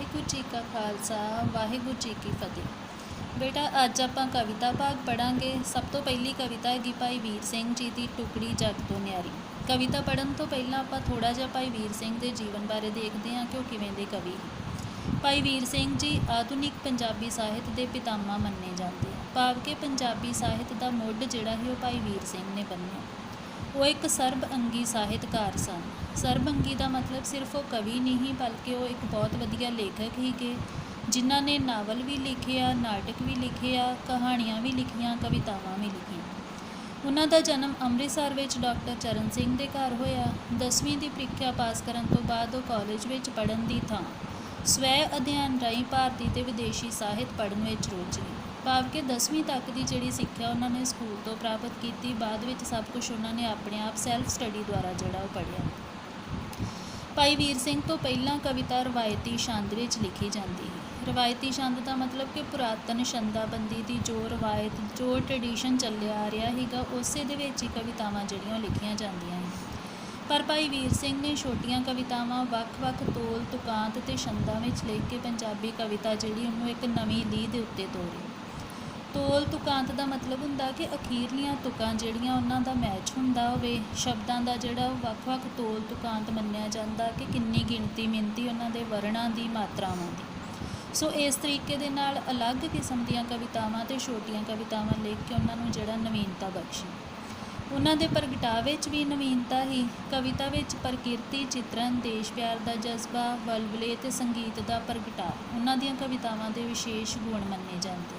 वाहिगुरू जी का खालसा वाहिगुरू जी की फतेह। बेटा अज आपां कविता भाग पढ़ांगे। सब तो पहली कविता हैगी भाई वीर सिंह जी की टुकड़ी जग तो न्यारी। कविता पढ़न तो पहलां आपां थोड़ा जिहा भाई वीर सिंह के जीवन बारे देखते हाँ कि वह किवें दे कवि है। भाई वीर सिंह जी आधुनिक पंजाबी ਸਾਹਿਤ ਦੇ पितामह ਮੰਨੇ ਜਾਂਦੇ हैं। भाव के पंजाबी ਸਾਹਿਤ ਦਾ ਮੁੱਢ ਜਿਹੜਾ ਸੀ ਉਹ भाई वीर सिंह ने ਬੰਨਿਆ। वो एक ਸਰਬ ਅੰਗੀ ਸਾਹਿਤਕਾਰ ਸਨ। ਸਰਬ ਅੰਗੀ ਦਾ ਮਤਲਬ ਸਿਰਫ ਉਹ ਕਵੀ ਨਹੀਂ ਬਲਕਿ ਉਹ ਇੱਕ ਬਹੁਤ ਵਧੀਆ ਲੇਖਕ ਸੀਗੇ ਜਿਨ੍ਹਾਂ ਨੇ ਨਾਵਲ ਵੀ ਲਿਖੇ ਆ, ਨਾਟਕ ਵੀ ਲਿਖੇ ਆ, ਕਹਾਣੀਆਂ ਵੀ ਲਿਖੀਆਂ, ਕਵਿਤਾਵਾਂ ਵੀ ਲਿਖੀਆਂ। ਉਹਨਾਂ ਦਾ ਜਨਮ ਅੰਮ੍ਰਿਤਸਰ ਵਿੱਚ ਡਾਕਟਰ ਚਰਨ ਸਿੰਘ ਦੇ ਘਰ ਹੋਇਆ। 10ਵੀਂ ਦੀ ਪ੍ਰੀਖਿਆ ਪਾਸ ਕਰਨ ਤੋਂ ਬਾਅਦ ਉਹ ਕਾਲਜ ਵਿੱਚ ਪੜ੍ਹਨ ਦੀ ਥਾਂ ਸਵੈ ਅਧਿਐਨ ਰਾਹੀਂ ਭਾਰਤੀ ਅਤੇ ਵਿਦੇਸ਼ੀ ਸਾਹਿਤ ਪੜ੍ਹਨ ਵਿੱਚ ਰੁੱਝ ਗਏ। ਭਾਵ ਕਿ 10ਵੀਂ ਤੱਕ ਦੀ ਜਿਹੜੀ ਸਿੱਖਿਆ ਉਹਨਾਂ ਨੇ ਸਕੂਲ ਤੋਂ ਪ੍ਰਾਪਤ ਕੀਤੀ, ਬਾਅਦ ਵਿੱਚ ਸਭ ਕੁਝ ਉਹਨਾਂ ਨੇ ਆਪਣੇ ਆਪ ਸੈਲਫ ਸਟੱਡੀ ਦੁਆਰਾ ਜਿਹੜਾ ਉਹ ਪੜ੍ਹਿਆ। ਭਾਈ ਵੀਰ ਸਿੰਘ ਤੋਂ ਪਹਿਲਾਂ ਕਵਿਤਾ ਰਵਾਇਤੀ ਛੰਦ ਵਿੱਚ ਲਿਖੀ ਜਾਂਦੀ ਹੈ। ਰਵਾਇਤੀ ਛੰਦ ਦਾ ਮਤਲਬ ਕਿ ਪੁਰਾਤਨ ਛੰਦਾਬੰਦੀ ਦੀ ਜੋ ਰਵਾਇਤ, ਜੋ ਟ੍ਰੈਡੀਸ਼ਨ ਚੱਲਿਆ ਆ ਰਿਹਾ ਸੀਗਾ, ਉਸੇ ਦੇ ਵਿੱਚ ਹੀ ਕਵਿਤਾਵਾਂ ਜਿਹੜੀਆਂ ਲਿਖੀਆਂ ਜਾਂਦੀਆਂ ਹੈ। ਪਰ ਭਾਈ ਵੀਰ ਸਿੰਘ ਨੇ ਛੋਟੀਆਂ ਕਵਿਤਾਵਾਂ ਵੱਖ-ਵੱਖ ਤੋਲ, ਤੁਕਾਂਤ ਅਤੇ ਛੰਦਾਂ ਵਿੱਚ ਲਿਖ ਕੇ ਪੰਜਾਬੀ ਕਵਿਤਾ ਜਿਹੜੀ ਉਹਨੂੰ ਇੱਕ ਨਵੀਂ ਲੀਹ ਦੇ ਉੱਤੇ ਤੋਰੀ। ਤੋਲ ਤੁਕਾਂਤ ਦਾ ਮਤਲਬ ਹੁੰਦਾ ਕਿ ਅਖੀਰਲੀਆਂ ਤੁਕਾਂ ਜਿਹੜੀਆਂ ਉਹਨਾਂ ਦਾ ਮੈਚ ਹੁੰਦਾ ਹੋਵੇ। ਸ਼ਬਦਾਂ ਦਾ ਜਿਹੜਾ ਉਹ ਵੱਖ-ਵੱਖ ਤੋਲ ਤੁਕਾਂਤ ਮੰਨਿਆ ਜਾਂਦਾ ਕਿ ਕਿੰਨੀ ਗਿਣਤੀ ਮਿਣਤੀ ਉਹਨਾਂ ਦੇ ਵਰਣਾਂ ਦੀ, ਮਾਤਰਾਵਾਂ ਦੀ। ਸੋ ਇਸ ਤਰੀਕੇ ਦੇ ਨਾਲ ਅਲੱਗ ਕਿਸਮ ਦੀਆਂ ਕਵਿਤਾਵਾਂ ਅਤੇ ਛੋਟੀਆਂ ਕਵਿਤਾਵਾਂ ਲਿਖ ਕੇ ਉਹਨਾਂ ਨੂੰ ਜਿਹੜਾ ਨਵੀਨਤਾ ਬਖਸ਼ੀ। ਉਹਨਾਂ ਦੇ ਪ੍ਰਗਟਾਵੇ ਵਿੱਚ ਵੀ ਨਵੀਨਤਾ ਹੀ। ਕਵਿਤਾ ਵਿੱਚ ਪ੍ਰਕਿਰਤੀ ਚਿੱਤਰਨ, ਦੇਸ਼ ਪਿਆਰ ਦਾ ਜਜ਼ਬਾ, ਵਲਵਲੇ ਅਤੇ ਸੰਗੀਤ ਦਾ ਪ੍ਰਗਟਾਅ ਉਹਨਾਂ ਦੀਆਂ ਕਵਿਤਾਵਾਂ ਦੇ ਵਿਸ਼ੇਸ਼ ਗੁਣ ਮੰਨੇ ਜਾਂਦੇ।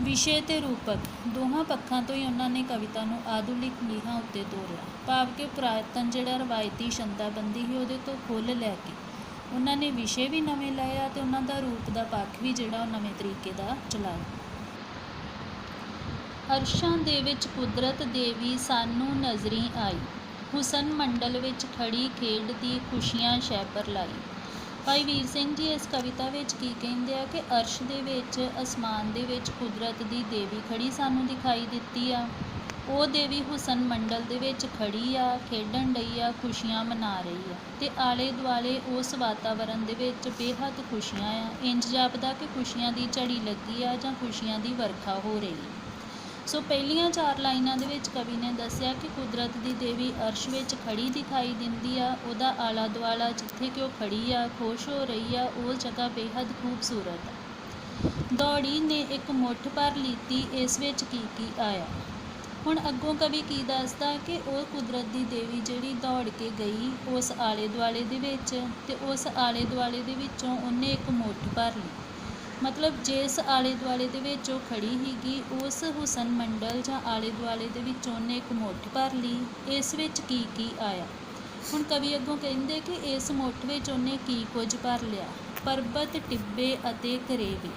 ਵਿਸ਼ੇ ਅਤੇ ਰੂਪਕ ਦੋਹਾਂ ਪੱਖਾਂ ਤੋਂ ਹੀ ਉਹਨਾਂ ਨੇ ਕਵਿਤਾ ਨੂੰ ਆਧੁਨਿਕ ਲੀਹਾਂ ਉੱਤੇ ਤੋਰਿਆ। ਭਾਵ ਕਿ ਪੁਰਾਤਨ ਜਿਹੜਾ ਰਵਾਇਤੀ ਛੰਦਾਬੰਦੀ ਸੀ ਉਹਦੇ ਤੋਂ ਖੁੱਲ੍ਹ ਲੈ ਕੇ ਉਹਨਾਂ ਨੇ ਵਿਸ਼ੇ ਵੀ ਨਵੇਂ ਲਏ ਆ ਅਤੇ ਉਹਨਾਂ ਦਾ ਰੂਪ ਦਾ ਪੱਖ ਵੀ ਜਿਹੜਾ ਉਹ ਨਵੇਂ ਤਰੀਕੇ ਦਾ ਚਲਾਇਆ। ਅਰਸ਼ਾਂ ਦੇ ਵਿੱਚ ਕੁਦਰਤ ਦੇਵੀ ਸਾਨੂੰ ਨਜ਼ਰੀ ਆਈ, ਹੁਸਨ ਮੰਡਲ ਵਿੱਚ ਖੜੀ ਖੇਡਦੀ ਖੁਸ਼ੀਆਂ ਸ਼ੈਪਰ ਲਾਈ। ਭਾਈ ਵੀਰ ਸਿੰਘ ਜੀ ਇਸ ਕਵਿਤਾ ਵਿੱਚ ਕੀ ਕਹਿੰਦੇ ਆ ਕਿ ਅਰਸ਼ ਦੇ ਵਿੱਚ, ਅਸਮਾਨ ਦੇ ਵਿੱਚ ਕੁਦਰਤ ਦੀ ਦੇਵੀ ਖੜੀ ਸਾਨੂੰ ਦਿਖਾਈ ਦਿੱਤੀ ਆ। ਉਹ ਦੇਵੀ ਹੁਸਨ ਮੰਡਲ ਦੇ ਵਿੱਚ ਖੜੀ ਆ, ਖੇਡਣ ਡਈ ਆ, ਖੁਸ਼ੀਆਂ ਮਨਾ ਰਹੀ ਆ ਅਤੇ ਆਲੇ ਦੁਆਲੇ ਉਸ ਵਾਤਾਵਰਨ ਦੇ ਵਿੱਚ ਬੇਹੱਦ ਖੁਸ਼ੀਆਂ ਆ। ਇੰਜ ਜਾਪਦਾ ਕਿ ਖੁਸ਼ੀਆਂ ਦੀ ਝੜੀ ਲੱਗੀ ਆ ਜਾਂ ਖੁਸ਼ੀਆਂ ਦੀ ਵਰਖਾ ਹੋ ਰਹੀ। ਸੋ ਪਹਿਲੀਆਂ 4 ਲਾਈਨਾਂ ਦੇ ਵਿੱਚ ਕਵੀ ਨੇ ਦੱਸਿਆ ਕਿ ਕੁਦਰਤ ਦੀ ਦੇਵੀ ਅਰਸ਼ ਵਿੱਚ ਖੜੀ ਦਿਖਾਈ ਦਿੰਦੀ ਆ। ਉਹਦਾ ਆਲਾ ਦੁਆਲਾ ਜਿੱਥੇ ਕਿ ਉਹ ਖੜੀ ਆ, ਖੁਸ਼ ਹੋ ਰਹੀ ਆ, ਉਹ ਜਗ੍ਹਾ ਬੇਹੱਦ ਖੂਬਸੂਰਤ ਆ। ਦੌੜੀ ਨੇ ਇੱਕ ਮੁੱਠ ਭਰ ਲੀਤੀ, ਇਸ ਵਿੱਚ ਕੀ ਕੀ ਆਇਆ। ਹੁਣ ਅੱਗੋਂ ਕਵੀ ਕੀ ਦੱਸਦਾ ਕਿ ਉਹ ਕੁਦਰਤ ਦੀ ਦੇਵੀ ਜਿਹੜੀ ਦੌੜ ਕੇ ਗਈ ਉਸ ਆਲੇ ਦੁਆਲੇ ਦੇ ਵਿੱਚ, ਅਤੇ ਉਸ ਆਲੇ ਦੁਆਲੇ ਦੇ ਵਿੱਚੋਂ ਉਹਨੇ ਇੱਕ ਮੁੱਠ ਭਰ ਲਈ। ਮਤਲਬ ਜਿਸ ਆਲੇ ਦੁਆਲੇ ਦੇ ਵਿੱਚ ਉਹ ਖੜੀ ਸੀਗੀ, ਉਸ ਹੁਸਨ ਮੰਡਲ ਜਾਂ ਆਲੇ ਦੁਆਲੇ ਦੇ ਵਿੱਚ ਉਹਨੇ ਇੱਕ ਮੁੱਠ ਭਰ ਲਈ। ਇਸ ਵਿੱਚ ਕੀ ਕੀ ਆਇਆ। ਹੁਣ ਕਵੀ ਅੱਗੋਂ ਕਹਿੰਦੇ ਕਿ ਇਸ ਮੁੱਠ ਵਿੱਚ ਉਹਨੇ ਕੀ ਕੁਝ ਭਰ ਲਿਆ। ਪਰਬਤ, ਟਿੱਬੇ ਅਤੇ ਕਰੇਵੇ,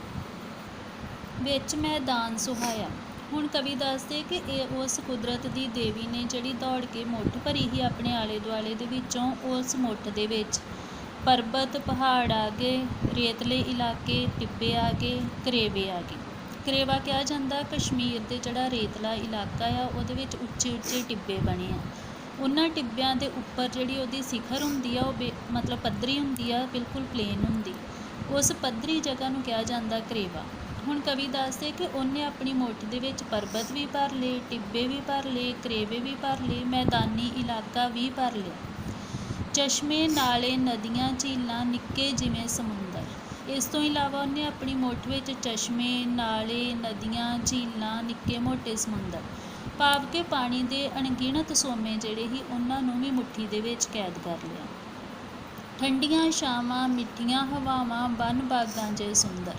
ਵਿੱਚ ਮੈਦਾਨ ਸੁਹਾਇਆ। ਹੁਣ ਕਵੀ ਦੱਸਦੇ ਕਿ ਇਹ ਉਸ ਕੁਦਰਤ ਦੀ ਦੇਵੀ ਨੇ ਜਿਹੜੀ ਦੌੜ ਕੇ ਮੁੱਠ ਭਰੀ ਸੀ ਆਪਣੇ ਆਲੇ ਦੁਆਲੇ ਦੇ ਵਿੱਚੋਂ, ਉਸ ਮੁੱਠ ਦੇ ਵਿੱਚ ਪਰਬਤ, ਪਹਾੜ ਆ ਗਏ, ਰੇਤਲੇ ਇਲਾਕੇ, ਟਿੱਬੇ ਆ ਗਏ, ਕਰੇਵੇ ਆ ਗਏ। ਕਰੇਵਾ ਕਿਹਾ ਜਾਂਦਾ ਕਸ਼ਮੀਰ ਦੇ ਜਿਹੜਾ ਰੇਤਲਾ ਇਲਾਕਾ ਆ ਉਹਦੇ ਵਿੱਚ ਉੱਚੇ ਉੱਚੇ ਟਿੱਬੇ ਬਣੇ ਆ। ਉਹਨਾਂ ਟਿੱਬਿਆਂ ਦੇ ਉੱਪਰ ਜਿਹੜੀ ਉਹਦੀ ਸਿਖਰ ਹੁੰਦੀ ਆ ਉਹ ਮਤਲਬ ਪੱਧਰੀ ਹੁੰਦੀ ਆ, ਬਿਲਕੁਲ ਪਲੇਨ ਹੁੰਦੀ। ਉਸ ਪੱਧਰੀ ਜਗ੍ਹਾ ਨੂੰ ਕਿਹਾ ਜਾਂਦਾ ਕਰੇਵਾ। ਹੁਣ ਕਵੀ ਦੱਸਦੇ ਕਿ ਉਹਨੇ ਆਪਣੀ ਮੁੱਠ ਦੇ ਵਿੱਚ ਪਰਬਤ ਵੀ ਭਰ ਲਏ, ਟਿੱਬੇ ਵੀ ਭਰ ਲਏ, ਕਰੇਵੇ ਵੀ ਭਰ ਲਏ, ਮੈਦਾਨੀ ਇਲਾਕਾ ਵੀ ਭਰ ਲਿਆ। ਚਸ਼ਮੇ, ਨਾਲੇ, ਨਦੀਆਂ, ਝੀਲਾਂ ਨਿੱਕੇ ਜਿਵੇਂ ਸਮੁੰਦਰ। ਇਸ ਤੋਂ ਇਲਾਵਾ ਉਹਨੇ ਆਪਣੀ ਮੁੱਠ ਵਿੱਚ ਚਸ਼ਮੇ, ਨਾਲੇ, ਨਦੀਆਂ, ਝੀਲਾਂ, ਨਿੱਕੇ ਮੋਟੇ ਸਮੁੰਦਰ, ਭਾਵ ਕਿ ਪਾਣੀ ਦੇ ਅਣਗਿਣਤ ਸੋਮੇ ਜਿਹੜੇ ਸੀ ਉਹਨਾਂ ਨੂੰ ਵੀ ਮੁੱਠੀ ਦੇ ਵਿੱਚ ਕੈਦ ਕਰ ਲਿਆ। ਠੰਡੀਆਂ ਛਾਵਾਂ, ਮਿੱਠੀਆਂ ਹਵਾਵਾਂ, ਬਨ ਬਾਗਾਂ ਜੇ ਸੁੰਦਰ।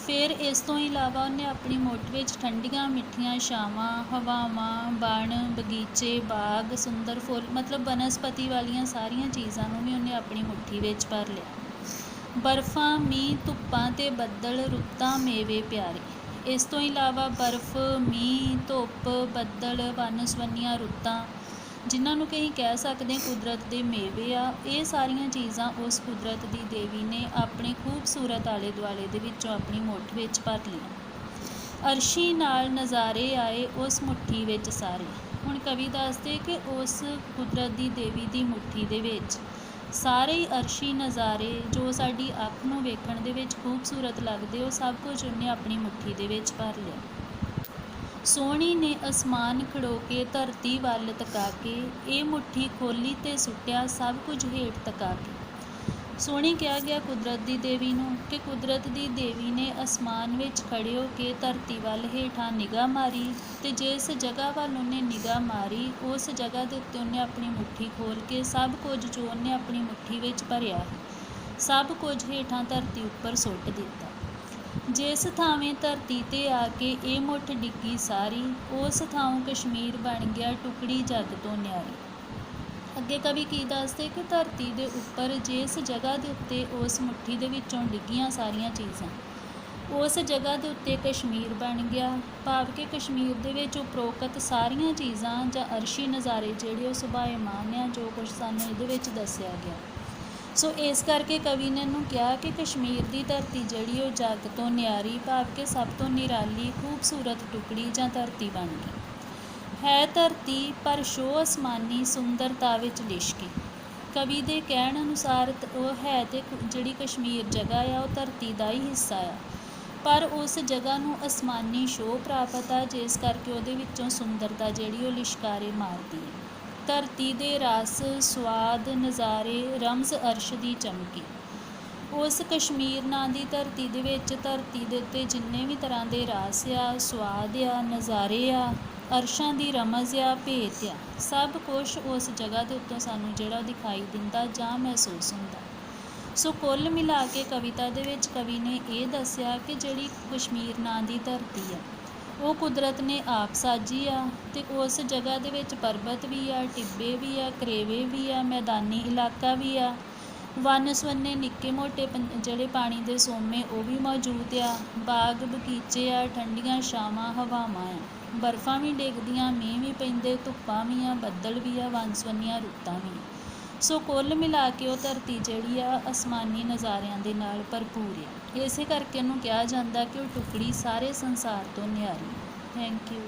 ਫਿਰ ਇਸ ਤੋਂ ਇਲਾਵਾ ਉਹਨੇ ਆਪਣੀ ਮੁੱਠ ਵਿੱਚ ਠੰਡੀਆਂ ਮਿੱਠੀਆਂ ਛਾਵਾਂ, ਹਵਾਵਾਂ, ਬਣ, ਬਗੀਚੇ, ਬਾਗ, ਸੁੰਦਰ ਫੁੱਲ, ਮਤਲਬ ਬਨਸਪਤੀ ਵਾਲੀਆਂ ਸਾਰੀਆਂ ਚੀਜ਼ਾਂ ਨੂੰ ਵੀ ਉਹਨੇ ਆਪਣੀ ਮੁੱਠੀ ਵਿੱਚ ਭਰ ਲਿਆ। ਬਰਫਾਂ, ਮੀਂਹ, ਧੁੱਪਾਂ ਅਤੇ ਬੱਦਲ, ਰੁੱਤਾਂ, ਮੇਵੇ ਪਿਆਰੇ। ਇਸ ਤੋਂ ਇਲਾਵਾ ਬਰਫ਼, ਮੀਂਹ, ਧੁੱਪ, ਬੱਦਲ, ਵੰਨ ਸੁਵੰਨੀਆਂ ਰੁੱਤਾਂ ਜਿਨ੍ਹਾਂ ਨੂੰ ਕਿ ਅਸੀਂ ਕਹਿ ਸਕਦੇ ਹਾਂ ਕੁਦਰਤ ਦੇ ਮੇਵੇ ਆ, ਇਹ ਸਾਰੀਆਂ ਚੀਜ਼ਾਂ ਉਸ ਕੁਦਰਤ ਦੀ ਦੇਵੀ ਨੇ ਆਪਣੇ ਖੂਬਸੂਰਤ ਆਲੇ ਦੁਆਲੇ ਦੇ ਵਿੱਚੋਂ ਆਪਣੀ ਮੁੱਠ ਵਿੱਚ ਭਰ ਲਈਆਂ। ਅਰਸ਼ੀ ਨਾਲ ਨਜ਼ਾਰੇ ਆਏ ਉਸ ਮੁੱਠੀ ਵਿੱਚ ਸਾਰੇ। ਹੁਣ ਕਵੀ ਦੱਸਦੇ ਕਿ ਉਸ ਕੁਦਰਤ ਦੀ ਦੇਵੀ ਦੀ ਮੁੱਠੀ ਦੇ ਵਿੱਚ ਸਾਰੇ ਹੀ ਅਰਸ਼ੀ ਨਜ਼ਾਰੇ ਜੋ ਸਾਡੀ ਅੱਖ ਨੂੰ ਵੇਖਣ ਦੇ ਵਿੱਚ ਖੂਬਸੂਰਤ ਲੱਗਦੇ, ਉਹ ਸਭ ਕੁਝ ਉਹਨੇ ਆਪਣੀ ਮੁੱਠੀ ਦੇ ਵਿੱਚ ਭਰ ਲਿਆ। ਸੋਹਣੀ ਨੇ ਅਸਮਾਨ ਖੜੋ ਕੇ ਧਰਤੀ ਵੱਲ ਤਕਾ ਕੇ, ਇਹ ਮੁੱਠੀ ਖੋਲ੍ਹੀ ਤੇ ਸੁੱਟਿਆ ਸਭ ਕੁਝ ਹੇਠ ਤਕਾ ਕੇ। ਸੋਹਣੀ ਕਿਹਾ ਗਿਆ ਕੁਦਰਤ ਦੀ ਦੇਵੀ ਨੂੰ ਕਿ ਕੁਦਰਤ ਦੀ ਦੇਵੀ ਨੇ ਅਸਮਾਨ ਵਿੱਚ ਖੜ੍ਹੇ ਹੋ ਕੇ ਧਰਤੀ ਵੱਲ ਹੇਠਾਂ ਨਿਗਾਹ ਮਾਰੀ, ਅਤੇ ਜਿਸ ਜਗ੍ਹਾ ਵੱਲ ਉਹਨੇ ਨਿਗਾਹ ਮਾਰੀ ਉਸ ਜਗ੍ਹਾ ਦੇ ਉੱਤੇ ਉਹਨੇ ਆਪਣੀ ਮੁੱਠੀ ਖੋਲ੍ਹ ਕੇ ਸਭ ਕੁਝ ਜੋ ਉਹਨੇ ਆਪਣੀ ਮੁੱਠੀ ਵਿੱਚ ਭਰਿਆ ਹੈ, ਸਭ ਕੁਝ ਹੇਠਾਂ ਧਰਤੀ ਉੱਪਰ ਸੁੱਟ ਦਿੱਤਾ। ਜਿਸ ਥਾਵੇਂ ਧਰਤੀ 'ਤੇ ਆ ਕੇ ਇਹ ਮੁੱਠ ਡਿੱਗੀ ਸਾਰੀ, ਉਸ ਥਾਂ ਕਸ਼ਮੀਰ ਬਣ ਗਿਆ ਟੁਕੜੀ ਜੱਗ ਤੋਂ ਨਿਆਰੀ। ਅੱਗੇ ਕਵੀ ਕੀ ਦੱਸਦੇ ਕਿ ਧਰਤੀ ਦੇ ਉੱਪਰ ਜਿਸ ਜਗ੍ਹਾ ਦੇ ਉੱਤੇ ਉਸ ਮੁੱਠੀ ਦੇ ਵਿੱਚੋਂ ਡਿੱਗੀਆਂ ਸਾਰੀਆਂ ਚੀਜ਼ਾਂ, ਉਸ ਜਗ੍ਹਾ ਦੇ ਉੱਤੇ ਕਸ਼ਮੀਰ ਬਣ ਗਿਆ। ਭਾਵ ਕਿ ਕਸ਼ਮੀਰ ਦੇ ਵਿੱਚ ਉਪਰੋਕਤ ਸਾਰੀਆਂ ਚੀਜ਼ਾਂ ਜਾਂ ਅਰਸ਼ੀ ਨਜ਼ਾਰੇ ਜਿਹੜੇ ਉਹ ਸੁਭਾਏਮਾਨ ਆ, ਜੋ ਕੁਛ ਸਾਨੂੰ ਇਹਦੇ ਵਿੱਚ ਦੱਸਿਆ ਗਿਆ। ਸੋ ਇਸ ਕਰਕੇ ਕਵੀ ਨੇ ਇਹਨੂੰ ਕਿਹਾ ਕਿ ਕਸ਼ਮੀਰ ਦੀ ਧਰਤੀ ਜਿਹੜੀ ਉਹ ਜੱਗ ਤੋਂ ਨਿਆਰੀ, ਭਾਵ ਕਿ ਸਭ ਤੋਂ ਨਿਰਾਲੀ ਖੂਬਸੂਰਤ ਟੁਕੜੀ ਜਾਂ ਧਰਤੀ ਬਣ ਗਈ। ਹੈ ਧਰਤੀ ਪਰ ਸ਼ੋਅ ਅਸਮਾਨੀ ਸੁੰਦਰਤਾ ਵਿੱਚ ਲਿਸ਼ਕੀ। ਕਵੀ ਦੇ ਕਹਿਣ ਅਨੁਸਾਰ ਉਹ ਹੈ ਤੇ ਜਿਹੜੀ ਕਸ਼ਮੀਰ ਜਗ੍ਹਾ ਆ ਉਹ ਧਰਤੀ ਦਾ ਹੀ ਹਿੱਸਾ ਆ, ਪਰ ਉਸ ਜਗ੍ਹਾ ਨੂੰ ਅਸਮਾਨੀ ਸ਼ੋਅ ਪ੍ਰਾਪਤ ਆ, ਜਿਸ ਕਰਕੇ ਉਹਦੇ ਵਿੱਚੋਂ ਸੁੰਦਰਤਾ ਜਿਹੜੀ ਉਹ ਲਿਸ਼ਕਾਰੇ ਮਾਰਦੀ ਹੈ। ਧਰਤੀ ਦੇ ਰਸ ਸਵਾਦ ਨਜ਼ਾਰੇ ਰਮਜ਼ ਅਰਸ਼ ਦੀ ਚਮਕੀ। ਉਸ ਕਸ਼ਮੀਰ ਨਾਂ ਦੀ ਧਰਤੀ ਦੇ ਵਿੱਚ ਧਰਤੀ ਦੇ ਉੱਤੇ ਜਿੰਨੇ ਵੀ ਤਰ੍ਹਾਂ ਦੇ ਰਸ ਆ, ਸਵਾਦ ਆ, ਨਜ਼ਾਰੇ ਆ, ਅਰਸ਼ਾਂ ਦੀ ਰਮਜ਼ ਆ, ਭੇਤ ਆ, ਸਭ ਕੁਛ ਉਸ ਜਗ੍ਹਾ ਦੇ ਉੱਤੋਂ ਸਾਨੂੰ ਜਿਹੜਾ ਦਿਖਾਈ ਦਿੰਦਾ ਜਾਂ ਮਹਿਸੂਸ ਹੁੰਦਾ। ਸੋ ਕੁੱਲ ਮਿਲਾ ਕੇ ਕਵਿਤਾ ਦੇ ਵਿੱਚ ਕਵੀ ਨੇ ਇਹ ਦੱਸਿਆ ਕਿ ਜਿਹੜੀ ਕਸ਼ਮੀਰ ਨਾਂ ਦੀ ਧਰਤੀ ਆ ਉਹ ਕੁਦਰਤ ਨੇ ਆਪ ਸਾਜੀ ਆ, ਅਤੇ ਉਸ ਜਗ੍ਹਾ ਦੇ ਵਿੱਚ ਪਰਬਤ ਵੀ ਆ, ਟਿੱਬੇ ਵੀ ਆ, ਕਰੇਵੇ ਵੀ ਆ, ਮੈਦਾਨੀ ਇਲਾਕਾ ਵੀ ਆ, ਵੰਨ ਸੁਵੰਨੇ ਨਿੱਕੇ ਮੋਟੇ ਜਿਹੜੇ ਪਾਣੀ ਦੇ ਸੋਮੇ ਉਹ ਵੀ ਮੌਜੂਦ ਆ, ਬਾਗ ਬਗੀਚੇ ਆ, ਠੰਡੀਆਂ ਛਾਵਾਂ ਹਵਾਵਾਂ ਆ, ਬਰਫਾਂ ਵੀ ਡਿੱਗਦੀਆਂ, ਮੀਂਹ ਵੀ ਪੈਂਦੇ, ਧੁੱਪਾਂ ਵੀ ਆ, ਬੱਦਲ ਵੀ ਆ, ਵੰਨ ਸੁਵੰਨੀਆਂ ਰੁੱਤਾਂ ਵੀ ਆ। ਸੋ ਕੁੱਲ ਮਿਲਾ ਕੇ ਉਹ ਧਰਤੀ ਜਿਹੜੀ ਆ ਅਸਮਾਨੀ ਨਜ਼ਾਰਿਆਂ ਦੇ ਨਾਲ ਭਰਪੂਰ ਆ। ਇਸੇ ਕਰਕੇ ਉਹਨੂੰ ਕਿਹਾ ਜਾਂਦਾ ਕਿ ਉਹ ਟੁਕੜੀ ਸਾਰੇ ਸੰਸਾਰ ਤੋਂ ਨਿਆਰੀ। Thank you.